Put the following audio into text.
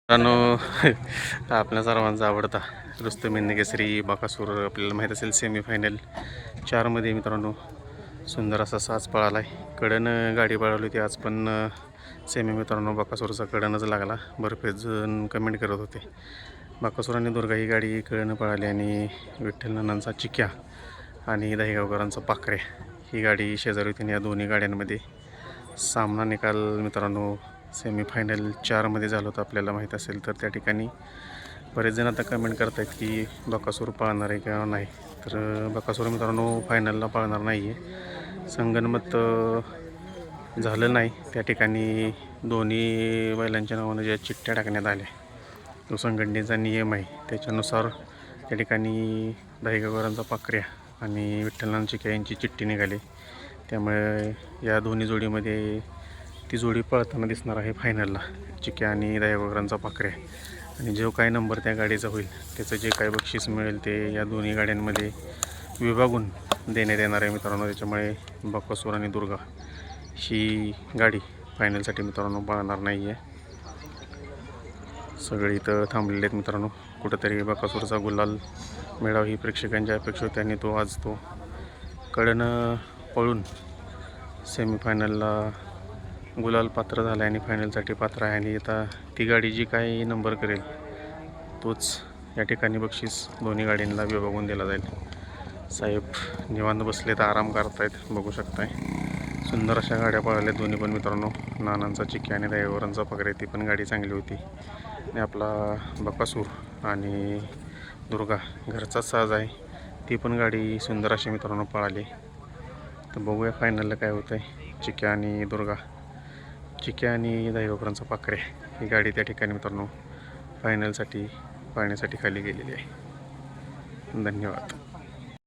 मित्रांनो आपल्या सर्वांचा आवडता रुस्तम हिंद केसरी बकासूर आपल्याला माहीत असेल सेमीफायनल 4मध्ये मित्रांनो सुंदर असा साज पळाला आहे. कडनं गाडी पळवली होती आज पण सेमी मित्रांनो बकासूरचा कडनच लागला. बरेच जण कमेंट करत होते. बकासूर आणि दुर्गा ही गाडी कडनं पळाली आणि विठ्ठल नानांचा चिक्या आणि दहीगावकरांचा पाखरे ही गाडी शेजारी होती. या दोन्ही गाड्यांमध्ये सामना निकाल मित्रांनो सेमीफायनल 4मध्ये झालं होतं. आपल्याला माहीत असेल तर त्या ठिकाणी बरेच जण आता कमेंट करत आहेत की बकासूर पाळणार आहे किंवा नाही. तर बकासूर मित्रांनो फायनलला पाळणार नाही आहे. संगनमत झालं नाही. त्या ठिकाणी दोन्ही बैलांच्या नावानं ज्या चिठ्ठ्या टाकण्यात आल्या तो संघटनेचा नियम आहे. त्याच्यानुसार त्या ठिकाणी दहीगावकरांचा पाखऱ्या आणि विठ्ठलनाथ चिक्या यांची चिठ्ठी निघाली. त्यामुळे या दोन्ही जोडीमध्ये ती जोडी पळताना दिसणार आहे फायनलला, चिक्या आणि दहीगावकरांचा पाखऱ्या. आणि जो काय नंबर त्या गाडीचा होईल त्याचं जे काय बक्षीस मिळेल ते या दोन्ही गाड्यांमध्ये विभागून देण्यात येणार आहे मित्रांनो. त्याच्यामुळे बकासूर आणि दुर्गा ही गाडी फायनलसाठी मित्रांनो पळणार नाही आहे. सगळे इथं थांबलेले आहेत मित्रांनो. कुठंतरी बकासूरचा गुलाल मिळावा ही प्रेक्षकांची अपेक्षा होती आणि तो आज तो कडनं पळून सेमीफायनलला गुलाल पात्र झाला आणि फायनलसाठी पात्र आहे. आणि आता ती गाडी जी काही नंबर करेल तोच या ठिकाणी बक्षीस दोन्ही गाडींना विभागून दिला जाईल. साहेब निवांत बसलेत, आराम करतायत, बघू शकताय. सुंदर अशा गाड्या पळाल्या दोन्ही पण मित्रांनो. नानांचा चिक्या आणि दहीगावकरांचा पाखरे ती पण गाडी चांगली होती. आणि आपला बकासूर आणि दुर्गा घरचाच साज आहे, ती पण गाडी सुंदर अशी मित्रांनो पळाली. तर बघूया फायनलला काय होतं आहे. चिक्या आणि दुर्गा, चिक्या आणि दहीगावकरांचा पाखरे ही गाडी त्या ठिकाणी मित्रांनो फायनलसाठी पाळण्यासाठी खाली गेलेली आहे. धन्यवाद.